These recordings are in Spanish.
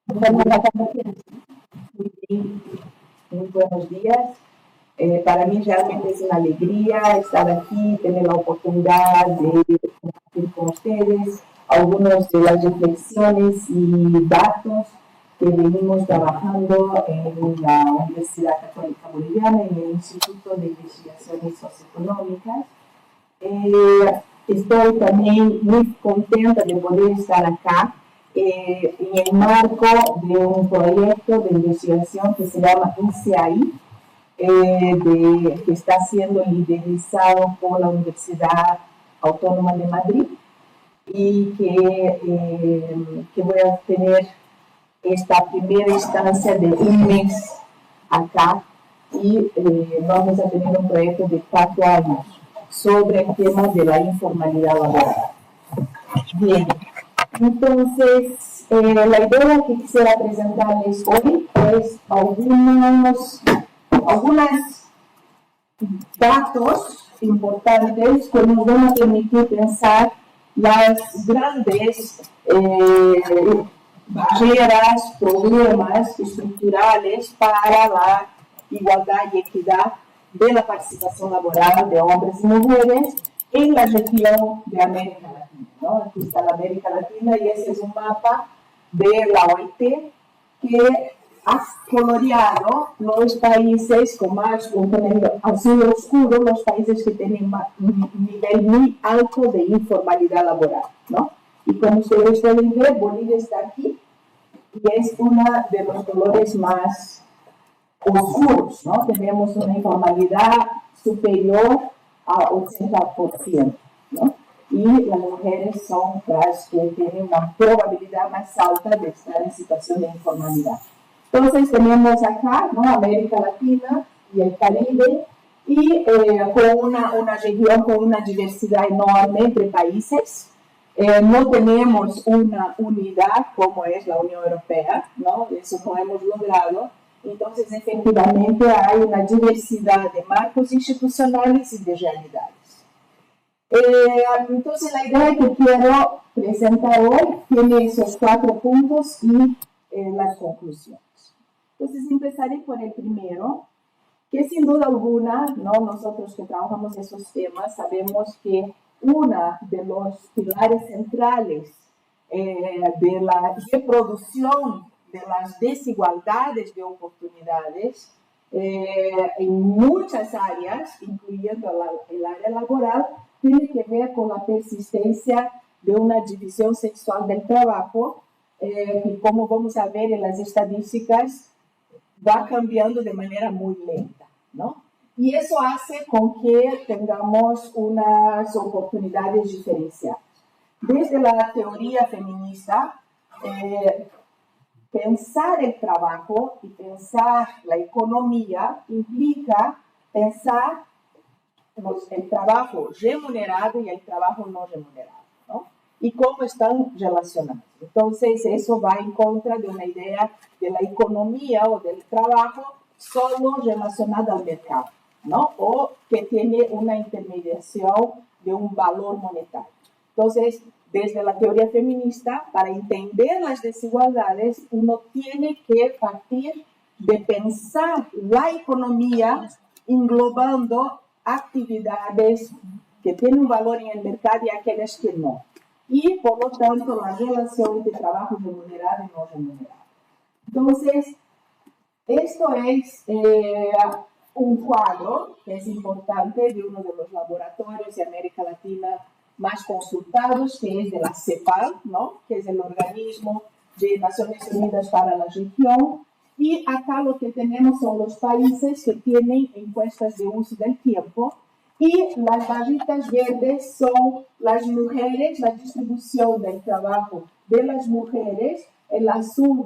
Muy buenos días. Para mí realmente es una alegría estar aquí, tener la oportunidad de compartir con ustedes algunas de las reflexiones y datos que venimos trabajando en la Universidad Católica Boliviana, en el Instituto de Investigaciones Socioeconómicas. Estoy también muy contenta de poder estar acá en el marco de un proyecto de investigación que se llama INCEAI, que está siendo liderizado por la Universidad Autónoma de Madrid y que voy a tener esta primera instancia de un mes acá y vamos a tener un proyecto de 4 años sobre el tema de la informalidad laboral. Bien, entonces la idea que quisiera presentarles hoy es algunos datos importantes que nos van a permitir pensar las grandes barreras, problemas estructurales para la igualdad y equidad de la participación laboral de hombres y mujeres en la región de América Latina, ¿no? Aquí está la América Latina y ese es un mapa de la OIT que ha coloreado los países con más azul oscuro, los países que tienen un nivel muy alto de informalidad laboral, ¿no? Y como ustedes pueden ver, Bolivia está aquí y es uno de los colores más oscuros, ¿no? Tenemos una informalidad superior a 80%, ¿no? Y las mujeres son las que tienen una probabilidad más alta de estar en situación de informalidad. Entonces tenemos acá, ¿no? América Latina y el Caribe, y con una región con una diversidad enorme entre países. No tenemos una unidad como es la Unión Europea, ¿no? Eso no hemos logrado. Entonces, efectivamente, hay una diversidad de marcos institucionales y de realidades. Entonces, la idea que quiero presentar hoy tiene esos 4 puntos y las conclusiones. Entonces, empezaré por el primero, que sin duda alguna, ¿no? Nosotros que trabajamos esos temas sabemos que uno de los pilares centrales de la reproducción de las desigualdades de oportunidades en muchas áreas, incluyendo el área laboral, tiene que ver con la persistencia de una división sexual del trabajo, y como vamos a ver en las estadísticas, va cambiando de manera muy lenta, ¿no? Y eso hace con que tengamos unas oportunidades diferenciadas. Desde la teoría feminista, pensar el trabajo y pensar la economía implica pensar el trabajo remunerado y el trabajo no remunerado, ¿no? Y cómo están relacionados. Entonces, eso va en contra de una idea de la economía o del trabajo solo relacionada al mercado, ¿no? O que tiene una intermediación de un valor monetario. Entonces, desde la teoría feminista, para entender las desigualdades, uno tiene que partir de pensar la economía englobando actividades que tienen un valor en el mercado y aquellas que no. Y, por lo tanto, la relación entre trabajo remunerado y no remunerado. Entonces, esto es un cuadro que es importante de uno de los laboratorios de América Latina más consultados, que es de la CEPAL, ¿no? Que es el organismo de Naciones Unidas para la región. Y acá lo que tenemos son los países que tienen encuestas de uso del tiempo, y las barritas verdes son las mujeres, la distribución del trabajo de las mujeres. El azul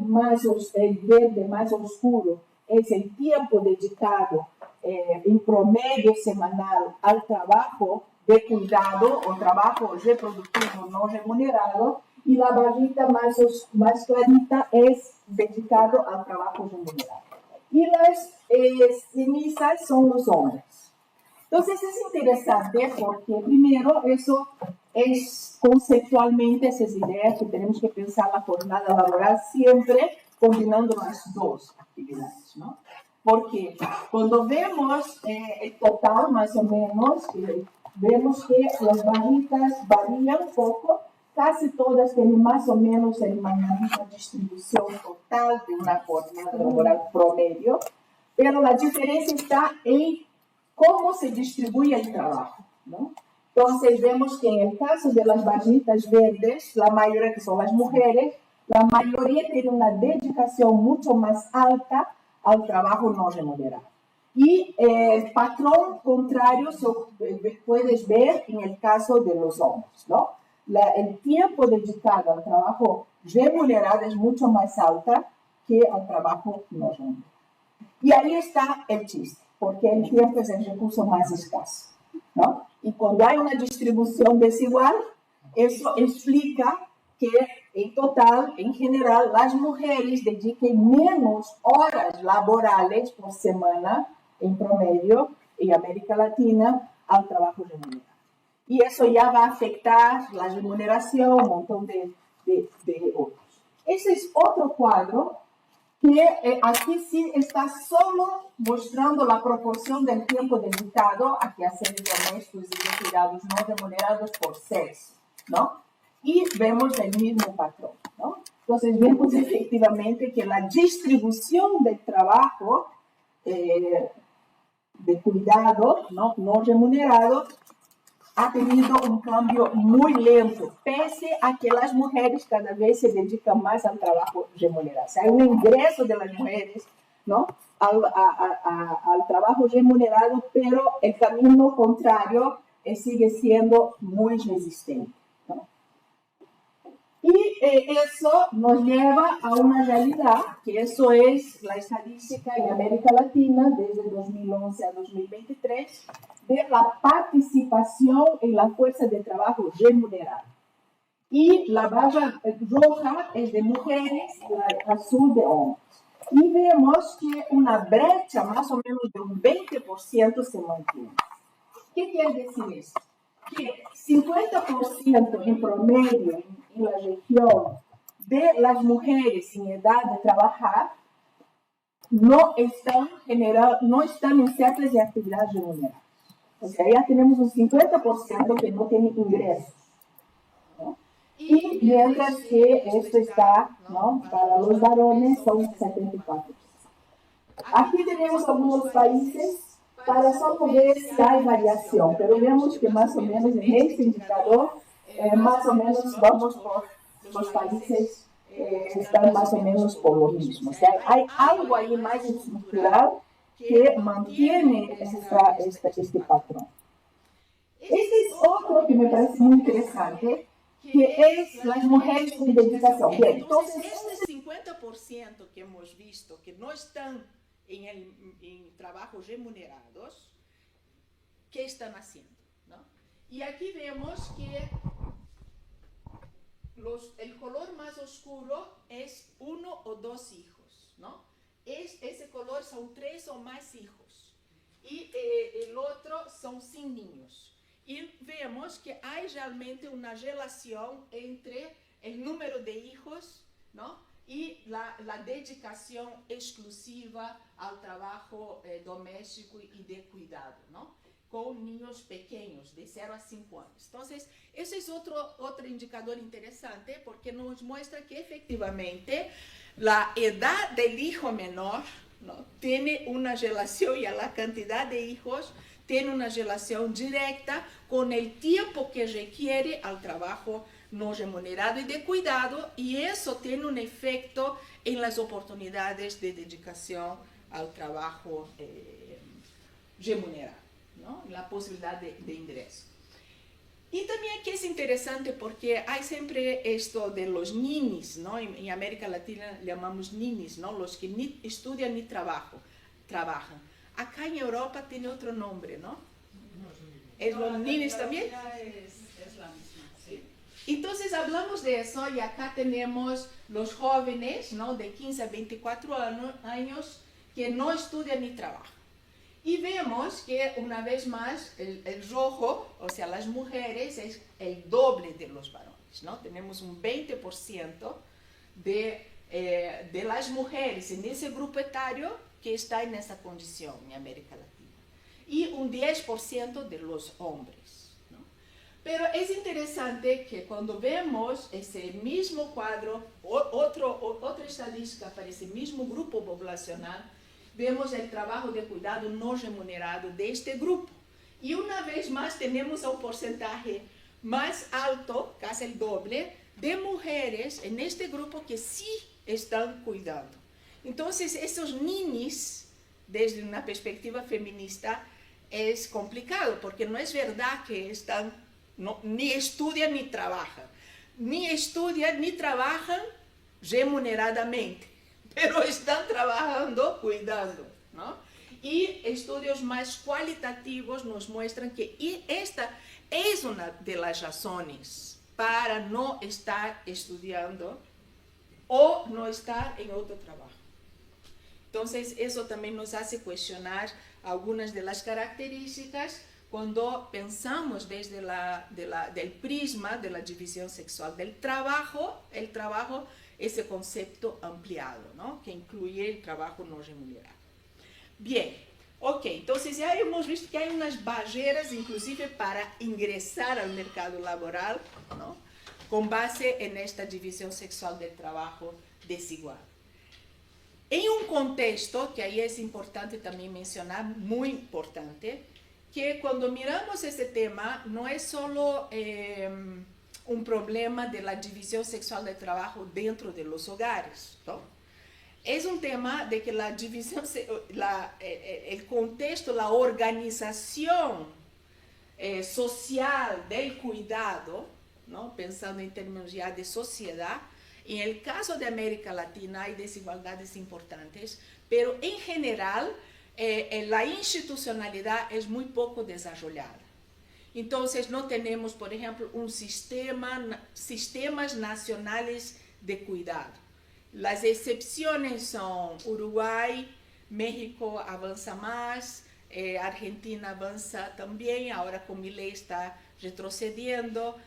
el verde más oscuro es el tiempo dedicado en promedio semanal al trabajo de cuidado o trabajo reproductivo no remunerado, y la barrita más clarita es dedicado al trabajo remunerado. Y las cenizas son los hombres. Entonces es interesante porque primero eso es conceptualmente esas ideas que tenemos que pensar la jornada laboral siempre combinando las dos actividades, ¿no? Porque cuando vemos el total, más o menos, vemos que las barritas varían un poco, casi todas tienen más o menos la misma distribución total de una jornada laboral promedio, pero la diferencia está en cómo se distribuye el trabajo, ¿no? Entonces vemos que en el caso de las barritas verdes, la mayoría que son las mujeres, la mayoría tiene una dedicación mucho más alta al trabajo no remunerado. Y el patrón contrario puedes ver en el caso de los hombres, ¿no? El tiempo dedicado al trabajo remunerado es mucho más alta que al trabajo no remunerado. Y ahí está el chiste, porque el tiempo es el recurso más escaso, ¿no? Y cuando hay una distribución desigual, eso explica que en total, en general, las mujeres dediquen menos horas laborales por semana, en promedio, en América Latina, al trabajo remunerado. Y eso ya va a afectar la remuneración, un montón de otros. Ese es otro cuadro que aquí sí está solo mostrando la proporción del tiempo dedicado a quehaceres domésticos y de cuidados no remunerados por sexo, ¿no? Y vemos el mismo patrón, ¿no? Entonces vemos efectivamente que la distribución del trabajo de cuidado no remunerado ha tenido un cambio muy lento, pese a que las mujeres cada vez se dedican más al trabajo remunerado. O sea, hay un ingreso de las mujeres, ¿no?, al trabajo remunerado, pero el camino contrario sigue siendo muy resistente, ¿no? Y eso nos lleva a una realidad, que eso es la estadística en América Latina desde 2011 a 2023, de la participación en la fuerza de trabajo remunerada. Y la barra roja es de mujeres, la azul de hombres. Y vemos que una brecha más o menos de un 20% se mantiene. ¿Qué quiere decir esto? Que 50% en promedio en la región de las mujeres en edad de trabajar no están en ciertas de actividades remuneradas. O sea, ya tenemos un 50% que no tiene ingresos, ¿no? Y mientras que esto está, ¿no?, para los varones son 74%. Aquí tenemos algunos países para solo ver si hay variación, pero vemos que más o menos en este indicador, más o menos vamos por los países están más o menos por lo mismo. O sea, hay algo ahí más estructural que mantiene este patrón. Este es otro que me parece muy interesante, que es las mujeres con dedicación. Bien, entonces, este 50% que hemos visto que no están en trabajos remunerados, ¿qué están haciendo? ¿No? Y aquí vemos que el color más oscuro es 1 o 2 hijos, ¿no? Ese color son 3 o más hijos. Y el otro son sin niños. Y vemos que hay realmente una relación entre el número de hijos, ¿no?, y la dedicación exclusiva al trabajo doméstico y de cuidado, ¿no?, con niños pequeños, de 0 a 5 años. Entonces, ese es otro indicador interesante porque nos muestra que efectivamente la edad del hijo menor, ¿no?, tiene una relación, y a la cantidad de hijos tiene una relación directa con el tiempo que requiere al trabajo no remunerado y de cuidado, y eso tiene un efecto en las oportunidades de dedicación al trabajo remunerado, ¿no?, la posibilidad de ingreso. Y también aquí es interesante porque hay siempre esto de los ninis, ¿no? En América Latina llamamos ninis, ¿no?, los que ni estudian ni trabajan. Acá en Europa tiene otro nombre, ¿no? ¿Es los ninis también? Es la misma, sí. Entonces hablamos de eso, y acá tenemos los jóvenes, ¿no?, de 15 a 24 años que no estudian ni trabajan. Y vemos que una vez más el rojo, o sea, las mujeres, es el doble de los varones, ¿no? Tenemos un 20% de de las mujeres en ese grupo etario que está en esa condición en América Latina. Y un 10% de los hombres, ¿no? Pero es interesante que cuando vemos ese mismo cuadro, otra estadística para ese mismo grupo poblacional, vemos el trabajo de cuidado no remunerado de este grupo. Y una vez más tenemos un porcentaje más alto, casi el doble, de mujeres en este grupo que sí están cuidando. Entonces, esos niños, desde una perspectiva feminista, es complicado, porque no es verdad que están, ni estudian ni trabajan. Ni estudian ni trabajan remuneradamente, pero están trabajando, cuidando, ¿no? Y estudios más cualitativos nos muestran que esta es una de las razones para no estar estudiando o no estar en otro trabajo. Entonces, eso también nos hace cuestionar algunas de las características cuando pensamos desde del prisma de la división sexual del trabajo, el trabajo, ese concepto ampliado, ¿no? Que incluye el trabajo no remunerado. Bien, ok, entonces ya hemos visto que hay unas barreras inclusive para ingresar al mercado laboral, ¿no? Con base en esta división sexual del trabajo desigual. En un contexto, que ahí es importante también mencionar, muy importante, que cuando miramos este tema no es solo un problema de la división sexual del trabajo dentro de los hogares, ¿no? Es un tema de que la división, el contexto, la organización social del cuidado, ¿no? Pensando en términos ya de sociedad, en el caso de América Latina hay desigualdades importantes, pero en general la institucionalidad es muy poco desarrollada. Entonces no tenemos, por ejemplo, sistemas nacionales de cuidado. Las excepciones son Uruguay, México avanza más, Argentina avanza también, ahora con Milei está retrocediendo,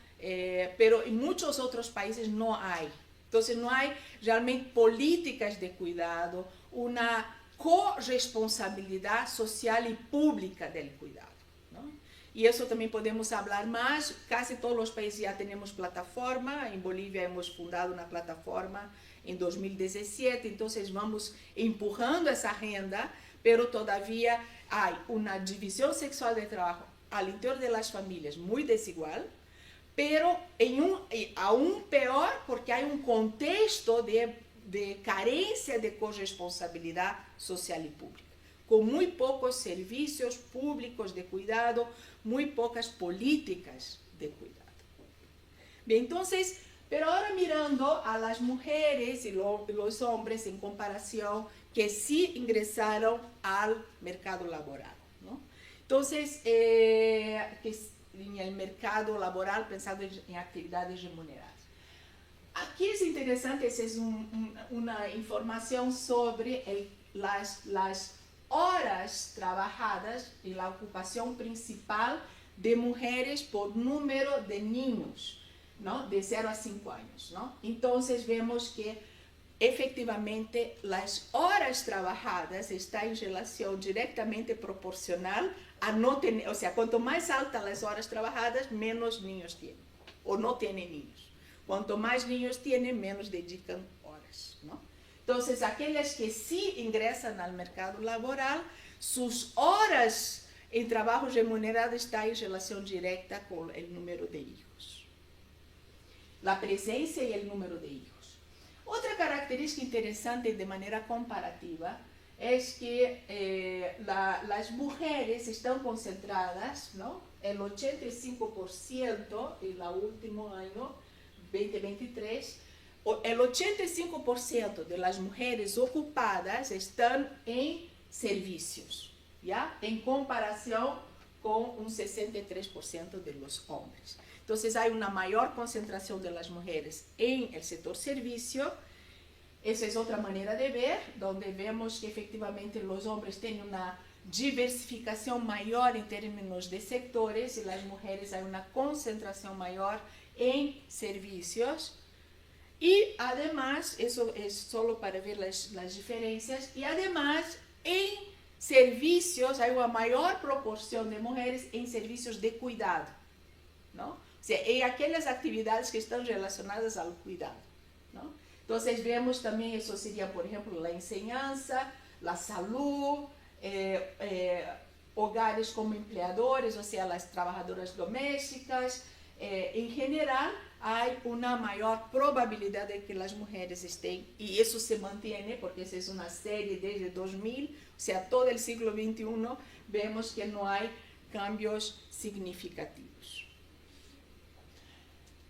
pero en muchos otros países no hay. Entonces no hay realmente políticas de cuidado, una corresponsabilidad social y pública del cuidado, ¿no? Y eso también podemos hablar más, casi todos los países ya tenemos plataforma, en Bolivia hemos fundado una plataforma en 2017, entonces vamos empujando esa agenda, pero todavía hay una división sexual de trabajo al interior de las familias muy desigual, pero aún peor porque hay un contexto de carencia de corresponsabilidad social y pública, con muy pocos servicios públicos de cuidado, muy pocas políticas de cuidado. Bien, entonces, pero ahora mirando a las mujeres y los hombres en comparación que sí ingresaron al mercado laboral, ¿no? Entonces, en el mercado laboral pensando en actividades remuneradas. Aquí es interesante, esa es una información sobre las horas trabajadas y la ocupación principal de mujeres por número de niños, ¿no? De 0 a 5 años, ¿no? Entonces vemos que efectivamente las horas trabajadas están en relación directamente proporcional a no tener, o sea, cuanto más altas las horas trabajadas, menos niños tienen, o no tienen niños. Cuanto más niños tienen, menos dedican horas, ¿no? Entonces, aquellas que sí ingresan al mercado laboral, sus horas en trabajo remunerado están en relación directa con el número de hijos. La presencia y el número de hijos. Otra característica interesante de manera comparativa es que las mujeres están concentradas, ¿no? El 85% en el último año, 2023, el 85% de las mujeres ocupadas están en servicios, ¿ya? En comparación con un 63% de los hombres. Entonces hay una mayor concentración de las mujeres en el sector servicio. Esa es otra manera de ver, donde vemos que efectivamente los hombres tienen una diversificación mayor en términos de sectores y las mujeres hay una concentración mayor en servicios. Y además, eso es solo para ver las diferencias, y además en servicios hay una mayor proporción de mujeres en servicios de cuidado, ¿no? O sea, en aquellas actividades que están relacionadas al cuidado, ¿no? Entonces vemos también, eso sería, por ejemplo, la enseñanza, la salud, hogares como empleadores, o sea, las trabajadoras domésticas. En general, hay una mayor probabilidad de que las mujeres estén, y eso se mantiene porque esa es una serie desde 2000, o sea, todo el siglo XXI, vemos que no hay cambios significativos.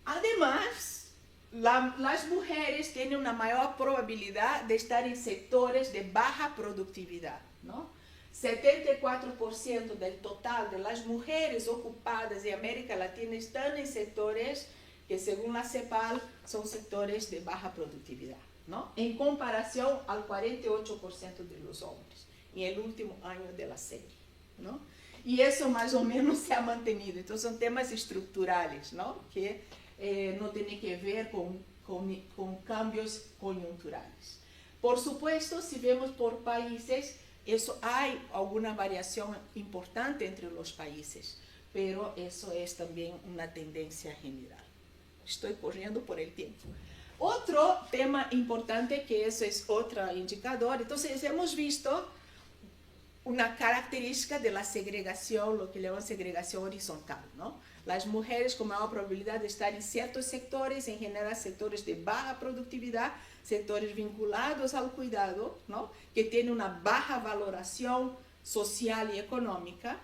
Además, las mujeres tienen una mayor probabilidad de estar en sectores de baja productividad, ¿no? 74% del total de las mujeres ocupadas en América Latina están en sectores que, según la CEPAL, son sectores de baja productividad, ¿no? En comparación al 48% de los hombres en el último año de la serie, ¿no? Y eso más o menos se ha mantenido. Entonces son temas estructurales, ¿no? Que no tienen que ver con cambios coyunturales. Por supuesto, si vemos por países, eso hay alguna variación importante entre los países, pero eso es también una tendencia general. Estoy corriendo por el tiempo. Otro tema importante, que eso es otro indicador, entonces hemos visto una característica de la segregación, lo que llaman segregación horizontal, ¿no? Las mujeres con mayor probabilidad de estar en ciertos sectores, en general sectores de baja productividad, sectores vinculados al cuidado, ¿no? Que tienen una baja valoración social y económica,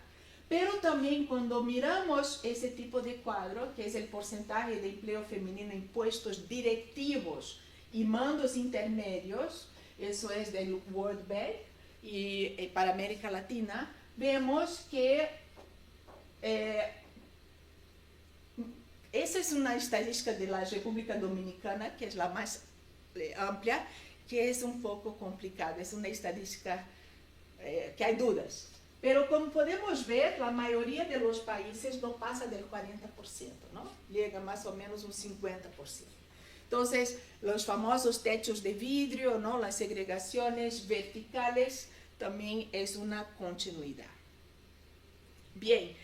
pero también cuando miramos ese tipo de cuadro, que es el porcentaje de empleo femenino en puestos directivos y mandos intermedios, eso es del World Bank, y para América Latina, vemos que esa es una estadística de la República Dominicana, que es la más amplia, que es un poco complicada, es una estadística que hay dudas. Pero como podemos ver, la mayoría de los países no pasa del 40%, ¿no? Llega más o menos un 50%. Entonces, los famosos techos de vidrio, ¿no? Las segregaciones verticales, también es una continuidad. Bien,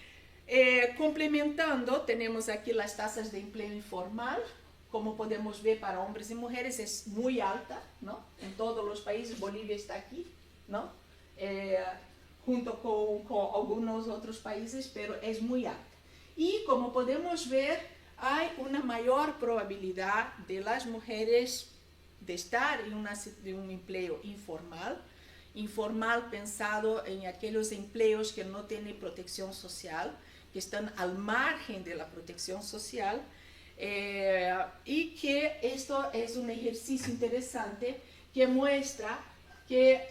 complementando, tenemos aquí las tasas de empleo informal. Como podemos ver, para hombres y mujeres es muy alta, ¿no? En todos los países, Bolivia está aquí, ¿no? Junto con algunos otros países, pero es muy alta. Y como podemos ver, hay una mayor probabilidad de las mujeres de estar en un empleo informal, pensado en aquellos empleos que no tienen protección social, que están al margen de la protección social, y que esto es un ejercicio interesante que muestra que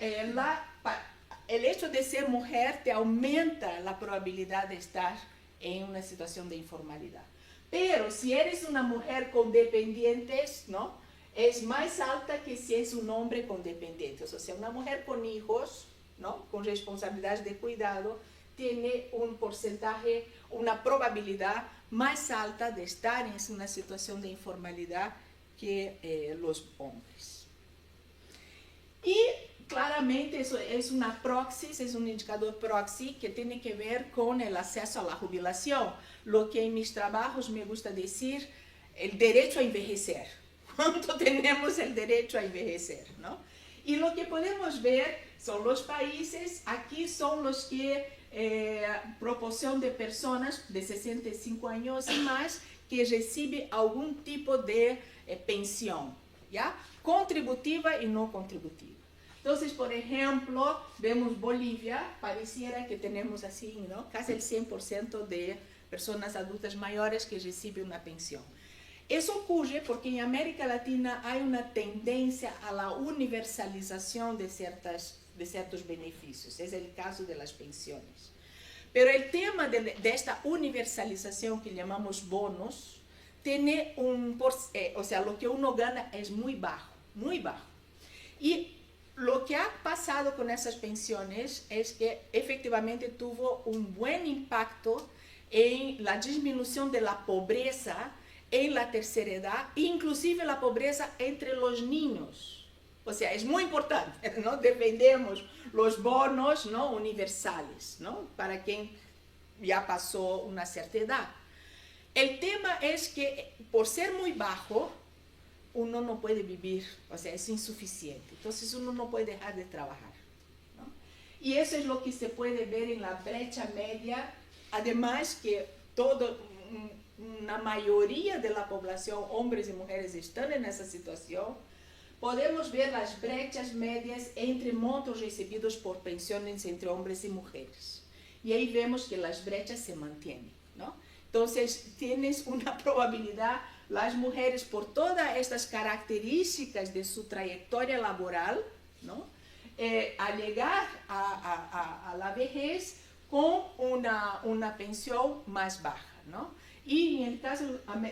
el hecho de ser mujer te aumenta la probabilidad de estar en una situación de informalidad. Pero si eres una mujer con dependientes, ¿no? Es más alta que si es un hombre con dependientes. O sea, una mujer con hijos, ¿no? Con responsabilidades de cuidado, tiene un porcentaje, una probabilidad más alta de estar en una situación de informalidad que los hombres. Y claramente eso es una proxy, es un indicador proxy que tiene que ver con el acceso a la jubilación. Lo que en mis trabajos me gusta decir, el derecho a envejecer. ¿Cuánto tenemos el derecho a envejecer, ¿no? Y lo que podemos ver son los países, aquí son los que proporción de personas de 65 años y más que recibe algún tipo de pensión, ¿ya? Contributiva y no contributiva. Entonces, por ejemplo, vemos Bolivia, pareciera que tenemos así, ¿no? Casi el 100% de personas adultas mayores que reciben una pensión. Eso ocurre porque en América Latina hay una tendencia a la universalización de ciertos beneficios. Es el caso de las pensiones. Pero el tema de esta universalización que llamamos bonos, tiene o sea, lo que uno gana es muy bajo, muy bajo. Y lo que ha pasado con esas pensiones es que efectivamente tuvo un buen impacto en la disminución de la pobreza en la tercera edad, inclusive la pobreza entre los niños. O sea, es muy importante, ¿no? Defendemos los bonos, ¿no?, universales, ¿no?, para quien ya pasó una cierta edad. El tema es que por ser muy bajo, uno no puede vivir, o sea, es insuficiente. Entonces uno no puede dejar de trabajar, ¿no? Y eso es lo que se puede ver en la brecha media. Además que una mayoría de la población, hombres y mujeres, están en esa situación. Podemos ver las brechas medias entre montos recibidos por pensiones entre hombres y mujeres. Y ahí vemos que las brechas se mantienen, ¿no? Entonces, tienes una probabilidad, las mujeres, por todas estas características de su trayectoria laboral, ¿no?, a llegar a la vejez con una pensión más baja, ¿no? Y en el caso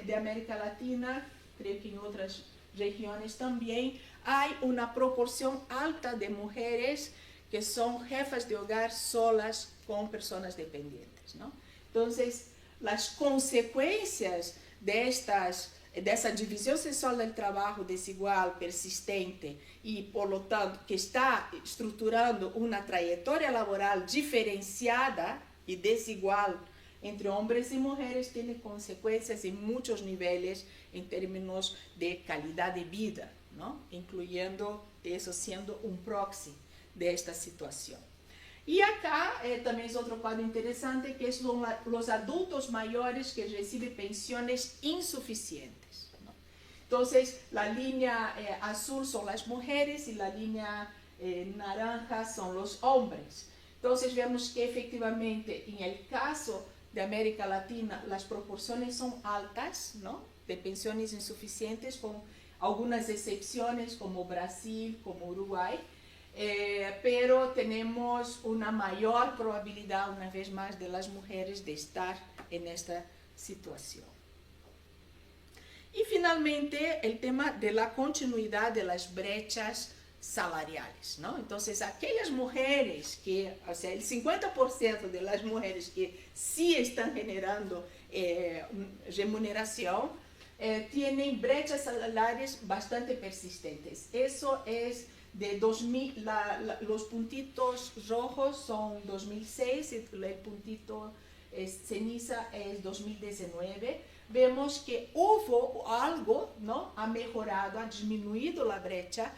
de América Latina, creo que en otras regiones también, hay una proporción alta de mujeres que son jefas de hogar solas con personas dependientes, ¿no? Entonces, las consecuencias de esa división sexual del trabajo desigual, persistente y, por lo tanto, que está estructurando una trayectoria laboral diferenciada y desigual entre hombres y mujeres, tiene consecuencias en muchos niveles en términos de calidad de vida, ¿no?, incluyendo eso siendo un proxy de esta situación. Y acá también es otro cuadro interesante, que son los adultos mayores que reciben pensiones insuficientes, ¿no? Entonces, la línea azul son las mujeres y la línea naranja son los hombres. Entonces, vemos que efectivamente en el caso de América Latina las proporciones son altas, ¿no?, de pensiones insuficientes, con algunas excepciones como Brasil, como Uruguay. Pero tenemos una mayor probabilidad, una vez más, de las mujeres de estar en esta situación. Y finalmente, el tema de la continuidad de las brechas salariales, ¿no? Entonces, aquellas mujeres que, o sea, el 50% de las mujeres que sí están generando remuneración, tienen brechas salariales bastante persistentes. Eso es de 2000, los puntitos rojos son 2006, el puntito ceniza es 2019. Vemos que hubo algo, ¿no?, ha mejorado, ha disminuido la brecha,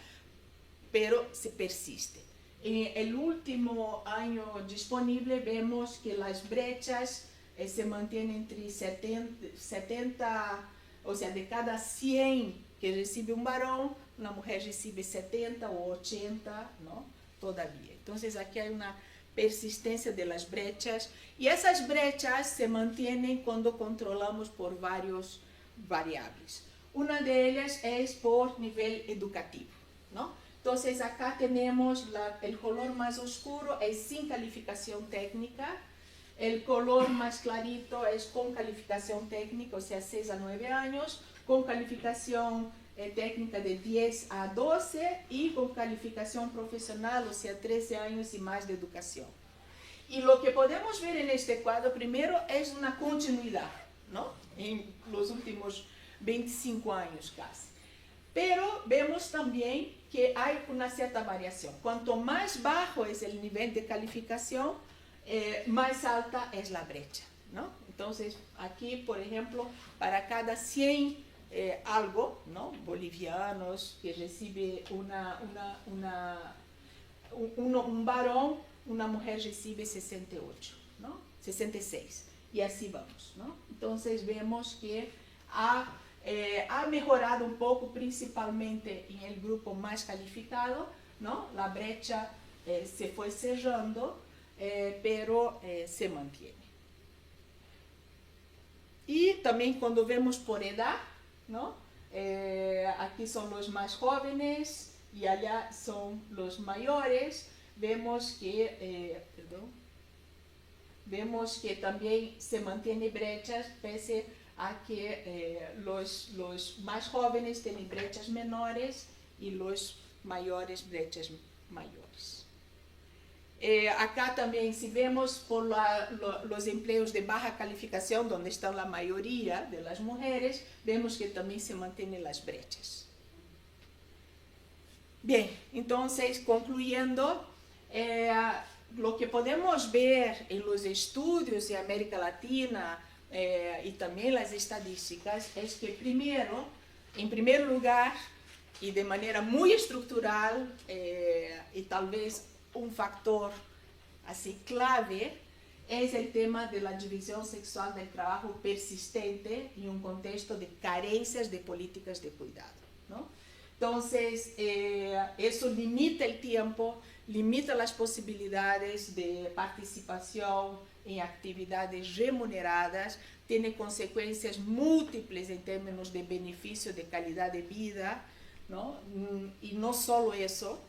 pero se persiste. En el último año disponible vemos que las brechas se mantienen entre 70, o sea, de cada 100 que recibe un varón, una mujer recibe 70 o 80, ¿no?, todavía. Entonces, aquí hay una persistencia de las brechas, y esas brechas se mantienen cuando controlamos por varios variables. Una de ellas es por nivel educativo, ¿no? Entonces, acá tenemos el color más oscuro es sin calificación técnica, el color más clarito es con calificación técnica, o sea, 6 a 9 años, con calificación técnica de 10 a 12 y con calificación profesional, o sea, 13 años y más de educación. Y lo que podemos ver en este cuadro, primero, es una continuidad, ¿no?, en los últimos 25 años casi. Pero vemos también que hay una cierta variación. Cuanto más bajo es el nivel de calificación, más alta es la brecha, ¿no? Entonces, aquí, por ejemplo, para cada 100 ¿no?, bolivianos que recibe un varón, una mujer recibe 68, ¿no?, 66, y así vamos, ¿no? Entonces, vemos que ha mejorado un poco, principalmente en el grupo más calificado, ¿no? La brecha se fue cerrando, pero se mantiene. Y también cuando vemos por edad, ¿no?, aquí son los más jóvenes y allá son los mayores, vemos que, vemos que también se mantiene brechas, pese a que los más jóvenes tienen brechas menores y los mayores brechas mayores. Acá también, si vemos por los empleos de baja calificación, donde está la mayoría de las mujeres, vemos que también se mantienen las brechas. Bien, entonces, concluyendo, lo que podemos ver en los estudios de América Latina y también las estadísticas es que primero, en primer lugar, y de manera muy estructural, y tal vez un factor así clave, es el tema de la división sexual del trabajo persistente en un contexto de carencias de políticas de cuidado, ¿no? Entonces, eso limita el tiempo, limita las posibilidades de participación en actividades remuneradas, tiene consecuencias múltiples en términos de beneficio de calidad de vida, ¿no? Y no solo eso,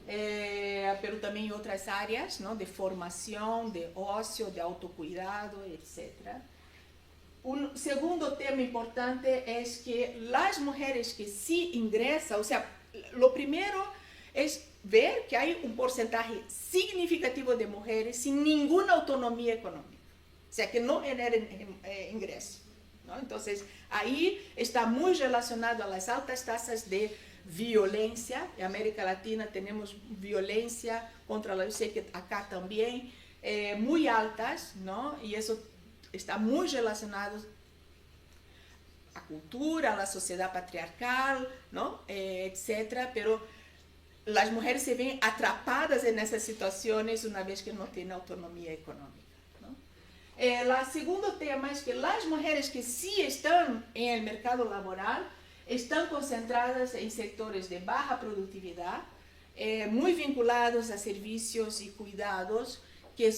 pero también otras áreas, ¿no? De formación, de ocio, de autocuidado, etc. Un segundo tema importante es que las mujeres que sí ingresan, o sea, lo primero es ver que hay un porcentaje significativo de mujeres sin ninguna autonomía económica, o sea, que no generan ingreso, ¿no? Entonces, ahí está muy relacionado a las altas tasas de violencia. En América Latina tenemos violencia contra la, yo sé que acá también, muy altas, ¿no? Y eso está muy relacionado a cultura, a la sociedad patriarcal, ¿no? Etcétera, pero las mujeres se ven atrapadas en esas situaciones una vez que no tienen autonomía económica, ¿no? El segundo tema es que las mujeres que sí están en el mercado laboral están concentradas en sectores de baja productividad, muy vinculados a servicios y cuidados que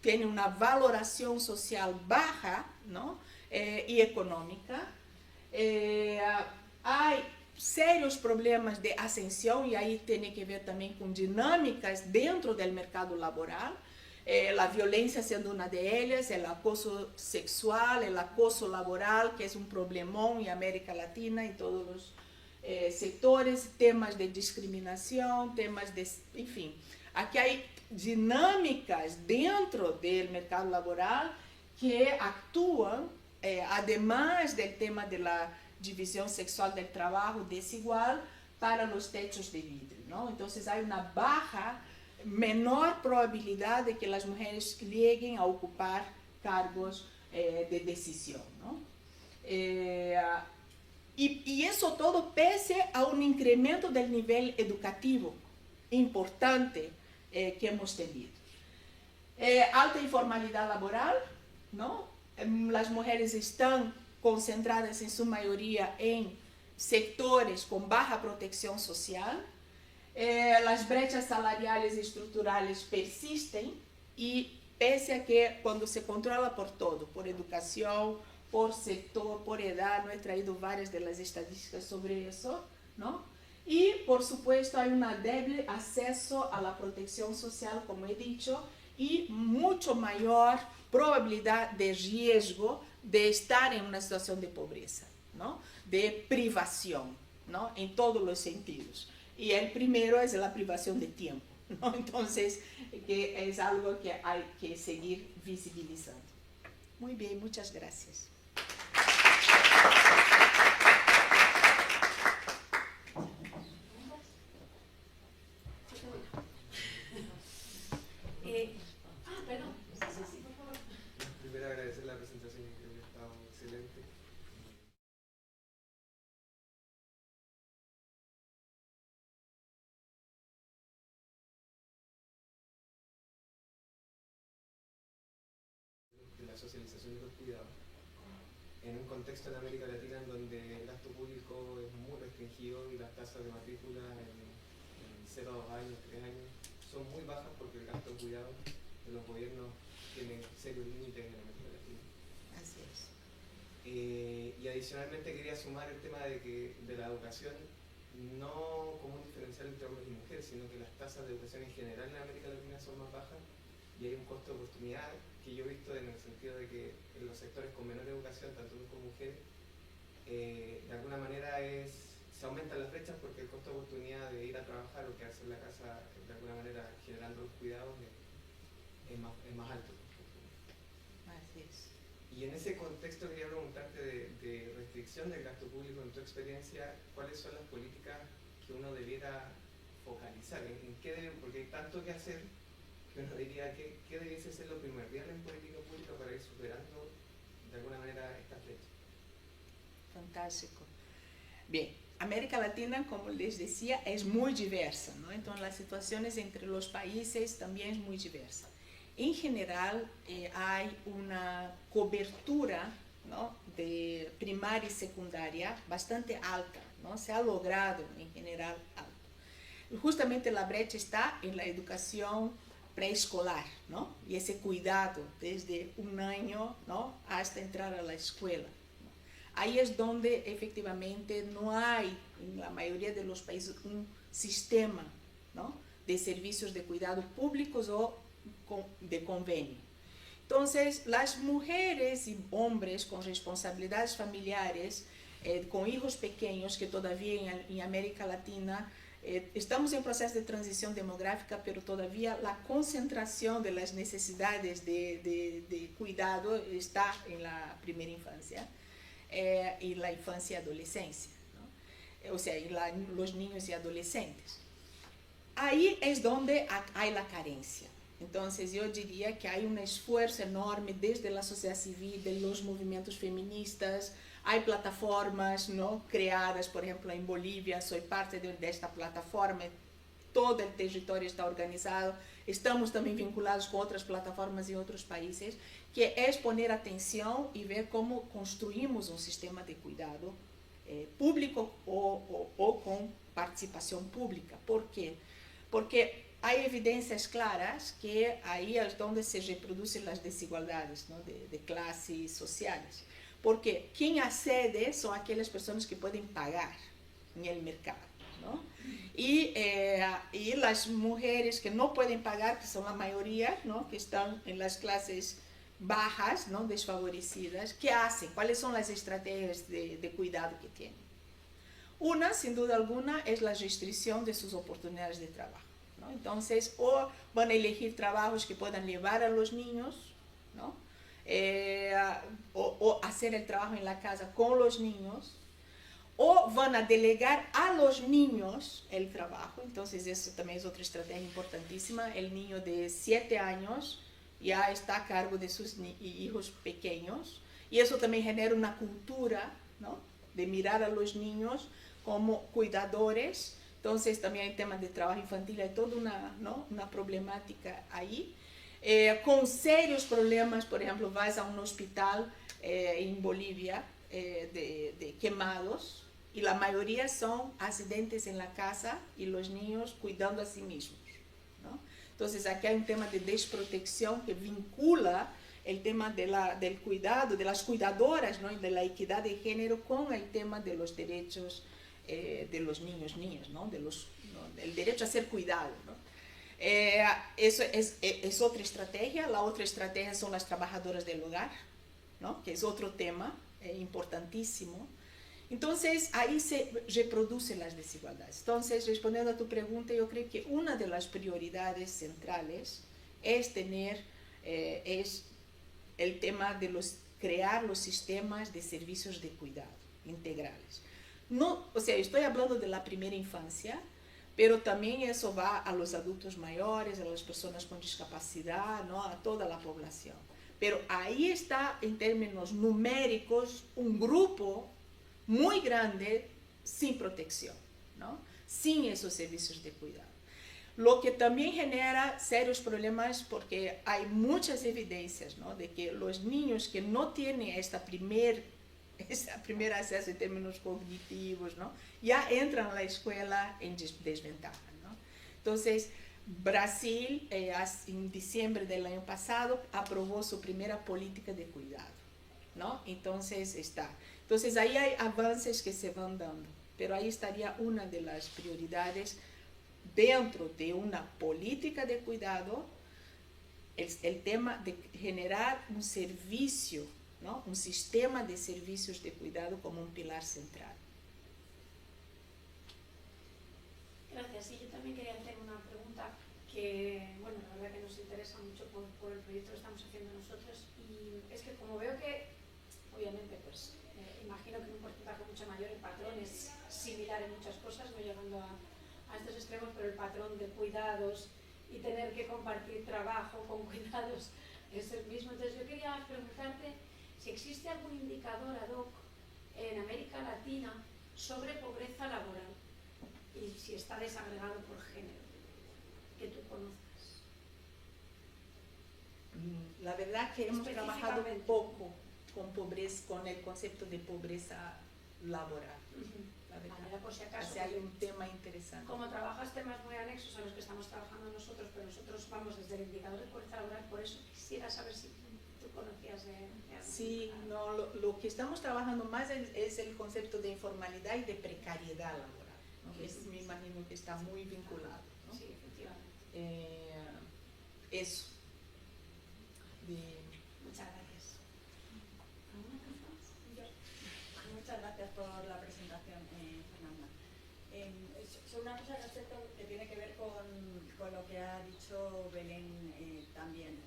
tienen una valoración social baja, ¿no? Y económica. Hay serios problemas de ascensión y ahí tiene que ver también con dinámicas dentro del mercado laboral. La violencia siendo una de ellas, el acoso sexual, el acoso laboral, que es un problemón en América Latina y todos los sectores, temas de discriminación, temas de, en fin, aquí hay dinámicas dentro del mercado laboral que actúan, además del tema de la división sexual del trabajo desigual, para los techos de vidrio, ¿no? Entonces hay una menor probabilidad de que las mujeres lleguen a ocupar cargos de decisión, ¿no? Y eso todo pese a un incremento del nivel educativo importante que hemos tenido. Alta informalidad laboral, ¿no? Las mujeres están concentradas en su mayoría en sectores con baja protección social. Las brechas salariales y estructurales persisten y pese a que cuando se controla por todo, por educación, por sector, por edad, no he traído varias de las estadísticas sobre eso, ¿no? Y por supuesto hay un débil acceso a la protección social, como he dicho, y mucho mayor probabilidad de riesgo de estar en una situación de pobreza, ¿no? De privación, ¿no? En todos los sentidos. Y el primero es la privación de tiempo, ¿no? Entonces, que es algo que hay que seguir visibilizando. Muy bien, muchas gracias. Perdón. Sí, por favor. Primero agradecer la presentación, que creo que ha estado excelente. De la socialización de los cuidados, en un contexto en América Latina en donde el gasto público es muy restringido y las tasas de matrícula en 0 a 2 años, 3 años, son muy bajas porque el gasto de cuidado de los gobiernos tiene serios límites en América Latina. Así es. Y adicionalmente quería sumar el tema de la educación, no como un diferencial entre hombres y mujeres, sino que las tasas de educación en general en América Latina son más bajas y hay un costo de oportunidad que yo he visto en el sentido de que en los sectores con menor educación, tanto hombres como mujeres, de alguna manera se aumentan las brechas porque el costo de oportunidad de ir a trabajar o quedarse en la casa de alguna manera generando los cuidados es más alto. Así es. Y en ese contexto quería preguntarte de restricción del gasto público, en tu experiencia, ¿cuáles son las políticas que uno debiera focalizar? ¿En qué debe, porque hay tanto que hacer que uno diría que qué debiese ser lo primordial en política pública para ir superando de alguna manera esta flecha? Fantástico. Bien, América Latina, como les decía, es muy diversa, ¿no? Entonces las situaciones entre los países también es muy diversa. En general, hay una cobertura, ¿no?, de primaria y secundaria bastante alta, ¿no? Se ha logrado en general alto. Justamente la brecha está en la educación preescolar, ¿no? Y ese cuidado desde un año, ¿no?, hasta entrar a la escuela. Ahí es donde efectivamente no hay, en la mayoría de los países, un sistema, ¿no?, de servicios de cuidado públicos o de convenio. Entonces, las mujeres y hombres con responsabilidades familiares, con hijos pequeños, que todavía en América Latina estamos en proceso de transición demográfica, pero todavía la concentración de las necesidades de cuidado está en la primera infancia. Y la infancia y adolescencia, ¿no? O sea, los niños y adolescentes. Ahí es donde hay la carencia. Entonces, yo diría que hay un esfuerzo enorme desde la sociedad civil, de los movimientos feministas. Hay plataformas, ¿no?, creadas, por ejemplo, en Bolivia. Soy parte de esta plataforma. Todo el territorio está organizado. Estamos también vinculados con otras plataformas en otros países, que es poner atención y ver cómo construimos un sistema de cuidado público o con participación pública. ¿Por qué? Porque hay evidencias claras que ahí es donde se reproducen las desigualdades, ¿no?, de clases sociales. Porque quien accede son aquellas personas que pueden pagar en el mercado, ¿no? Y las mujeres que no pueden pagar, que son la mayoría, ¿no?, que están en las clases bajas, ¿no?, desfavorecidas, ¿qué hacen? ¿Cuáles son las estrategias de cuidado que tienen? Una, sin duda alguna, es la restricción de sus oportunidades de trabajo, ¿no? Entonces, o van a elegir trabajos que puedan llevar a los niños, ¿no?, o hacer el trabajo en la casa con los niños, o van a delegar a los niños el trabajo. Entonces, eso también es otra estrategia importantísima. El niño de 7 años ya está a cargo de sus hijos pequeños, y eso también genera una cultura, ¿no?, de mirar a los niños como cuidadores. Entonces, también hay temas de trabajo infantil, hay toda una problemática ahí. Con serios problemas, por ejemplo, vas a un hospital en Bolivia de quemados, y la mayoría son accidentes en la casa y los niños cuidando a sí mismos, ¿no? Entonces, aquí hay un tema de desprotección que vincula el tema del cuidado, de las cuidadoras, ¿no?, y de la equidad de género con el tema de los derechos de los niñas, ¿no?, del derecho a ser cuidado, ¿no? Eso es otra estrategia. La otra estrategia son las trabajadoras del hogar, ¿no?, que es otro tema importantísimo. Entonces, ahí se reproducen las desigualdades. Entonces, respondiendo a tu pregunta, yo creo que una de las prioridades centrales es el tema de crear los sistemas de servicios de cuidado integrales. No, o sea, estoy hablando de la primera infancia, pero también eso va a los adultos mayores, a las personas con discapacidad, ¿no?, a toda la población. Pero ahí está, en términos numéricos, un grupo muy grande sin protección, ¿no?, sin esos servicios de cuidado. Lo que también genera serios problemas, porque hay muchas evidencias, ¿no?, de que los niños que no tienen ese primer acceso en términos cognitivos, ¿no?, ya entran a la escuela en desventaja, ¿no? Entonces, Brasil, en diciembre del año pasado, aprobó su primera política de cuidado, ¿no? Entonces, ahí hay avances que se van dando, pero ahí estaría una de las prioridades dentro de una política de cuidado, el tema de generar un servicio, ¿no?, un sistema de servicios de cuidado como un pilar central. Gracias. Sí, yo también quería hacer una pregunta que, bueno, la verdad que nos interesa mucho por el proyecto que estamos haciendo nosotros, y es que como veo que, obviamente, pues imagino que en un porcentaje mucho mayor el patrón es similar en muchas cosas, no llegando a estos extremos, pero el patrón de cuidados y tener que compartir trabajo con cuidados es el mismo. Entonces yo quería preguntarte si existe algún indicador ad hoc en América Latina sobre pobreza laboral y si está desagregado por género, que tú conozcas. La verdad que hemos trabajado Específicamente. poco con el concepto de pobreza laboral. La verdad. Vale, por si acaso. O sea, hay un tema interesante. Como trabajas temas muy anexos a los que estamos trabajando nosotros, pero nosotros vamos desde el indicador de pobreza laboral, por eso quisiera saber si tú conocías de algún Sí, indicador. no, lo que estamos trabajando más es el concepto de informalidad y de precariedad laboral, ¿no? Que me imagino que está muy vinculado, ¿no? Sí, efectivamente. Eso. Muchas gracias. ¿Alguna cosa más? Muchas gracias por la presentación, Fernanda. Sobre una cosa respecto que tiene que ver con lo que ha dicho Belén también.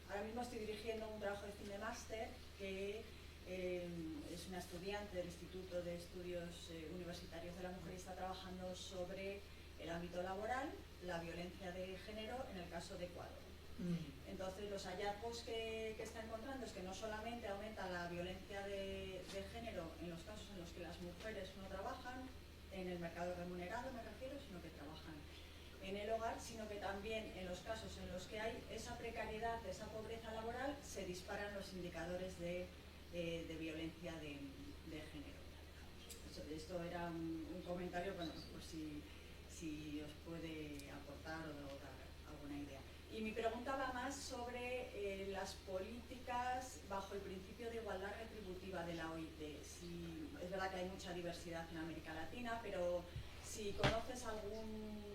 Ahora mismo estoy dirigiendo un trabajo de fin de máster que es una estudiante del Instituto de Estudios Universitarios de la Mujer y está trabajando sobre el ámbito laboral, la violencia de género en el caso de Ecuador. Entonces, los hallazgos que está encontrando es que no solamente aumenta la violencia de género en los casos en los que las mujeres no trabajan, en el mercado remunerado me refiero, sino que trabajan en el hogar, sino que también en los casos en los que hay esa precariedad, esa pobreza laboral, se disparan los indicadores de violencia de género. Esto era un comentario, bueno, por si os puede aportar o dar alguna idea. Y mi pregunta va más sobre las políticas bajo el principio de igualdad retributiva de la OIT. Es verdad que hay mucha diversidad en América Latina, pero si conoces algún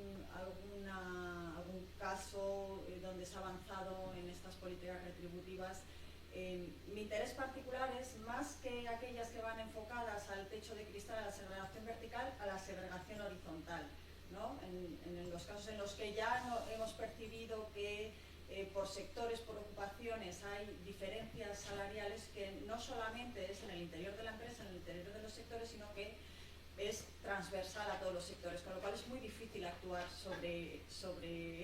caso donde se ha avanzado en estas políticas retributivas, mi interés particular es más que aquellas que van enfocadas al techo de cristal, a la segregación vertical, a la segregación horizontal, ¿no? En los casos en los que ya hemos percibido que por sectores, por ocupaciones, hay diferencias salariales que no solamente es en el interior de la empresa, en el interior de los sectores, sino que es transversal a todos los sectores, con lo cual es muy difícil actuar sobre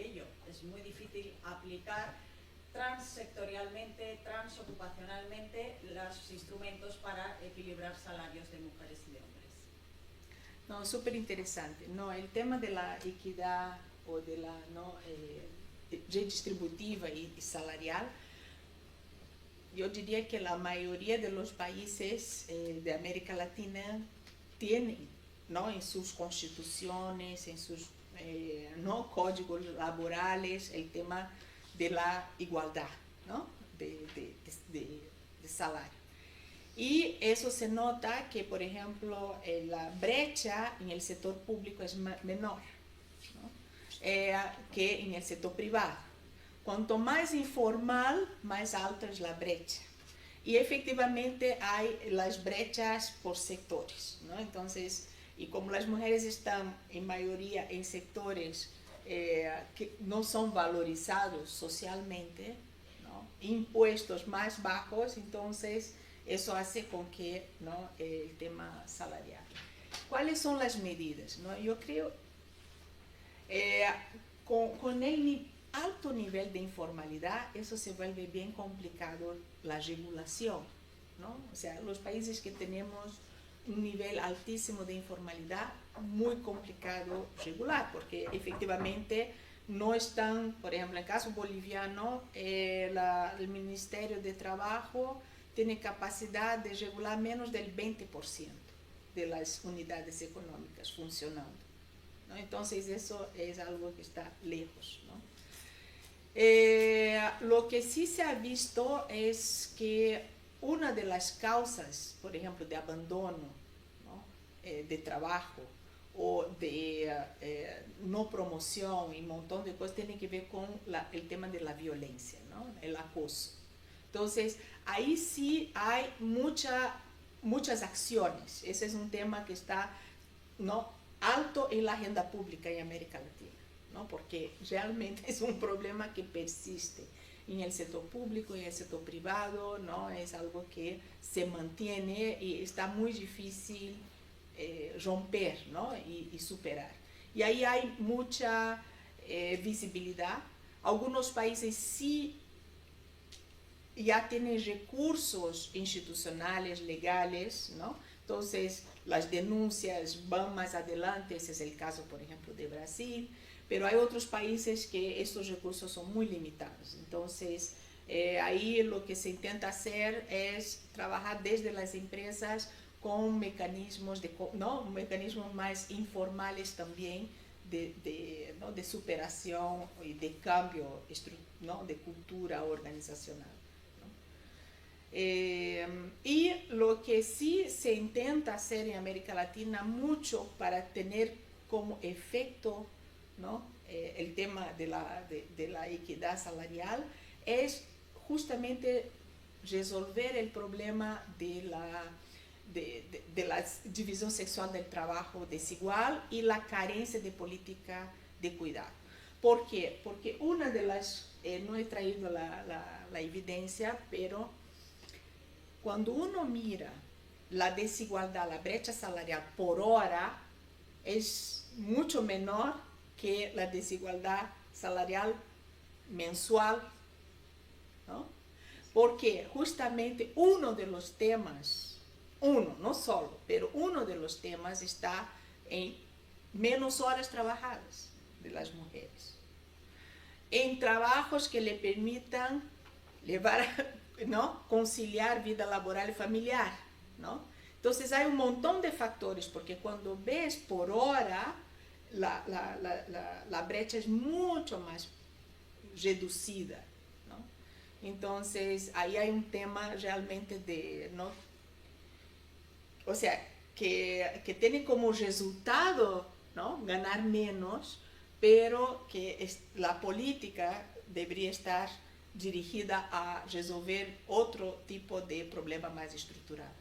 ello, es muy difícil aplicar transsectorialmente, transocupacionalmente los instrumentos para equilibrar salarios de mujeres y de hombres. No, súper interesante. No, el tema de la equidad o de la redistributiva y salarial, yo diría que la mayoría de los países de América Latina tienen, ¿no?, en sus constituciones, en sus códigos laborales, el tema de la igualdad, ¿no?, de salario. Y eso se nota que, por ejemplo, la brecha en el sector público es menor, ¿no?, que en el sector privado. Cuanto más informal, más alta es la brecha. Y efectivamente hay las brechas por sectores, ¿no? Entonces, y como las mujeres están en mayoría en sectores que no son valorizados socialmente, ¿no?, impuestos más bajos, entonces eso hace con que, ¿no?, el tema salarial. ¿Cuáles son las medidas, no? Yo creo con el alto nivel de informalidad, eso se vuelve bien complicado la regulación, ¿no? O sea, los países que tenemos un nivel altísimo de informalidad, muy complicado regular, porque efectivamente no están, por ejemplo, en el caso boliviano, el Ministerio de Trabajo tiene capacidad de regular menos del 20% de las unidades económicas funcionando, ¿no? Entonces eso es algo que está lejos, ¿no? Lo que sí se ha visto es que una de las causas, por ejemplo, de abandono, ¿no?, de trabajo o de no promoción y un montón de cosas, tiene que ver con el tema de la violencia, ¿no?, el acoso. Entonces, ahí sí hay muchas acciones. Ese es un tema que está, ¿no?, alto en la agenda pública en América Latina, ¿no? Porque realmente es un problema que persiste en el sector público, en el sector privado, ¿no? Es algo que se mantiene y está muy difícil romper, ¿no? y superar. Y ahí hay mucha visibilidad. Algunos países sí ya tienen recursos institucionales, legales, ¿no? Entonces, las denuncias van más adelante, ese es el caso, por ejemplo, de Brasil, pero hay otros países que estos recursos son muy limitados. Entonces, ahí lo que se intenta hacer es trabajar desde las empresas con mecanismos, ¿no? Mecanismos más informales también ¿no? de superación y de cambio, ¿no? de cultura organizacional. Y lo que sí se intenta hacer en América Latina mucho para tener como efecto, ¿no? El tema de la equidad salarial es justamente resolver el problema de la división sexual del trabajo desigual y la carencia de política de cuidado. ¿Por qué? Porque una de las, no he traído la evidencia, pero cuando uno mira la desigualdad, la brecha salarial por hora, es mucho menor que la desigualdad salarial mensual, ¿no? Porque justamente uno de los temas, no solo, pero uno de los temas está en menos horas trabajadas de las mujeres, en trabajos que le permitan ¿no? conciliar vida laboral y familiar, ¿no? Entonces hay un montón de factores, porque cuando ves por hora, la brecha es mucho más reducida, ¿no? Entonces ahí hay un tema realmente de, ¿no? O sea, que tiene como resultado, ¿no? ganar menos, pero que la política debería estar dirigida a resolver otro tipo de problema más estructural.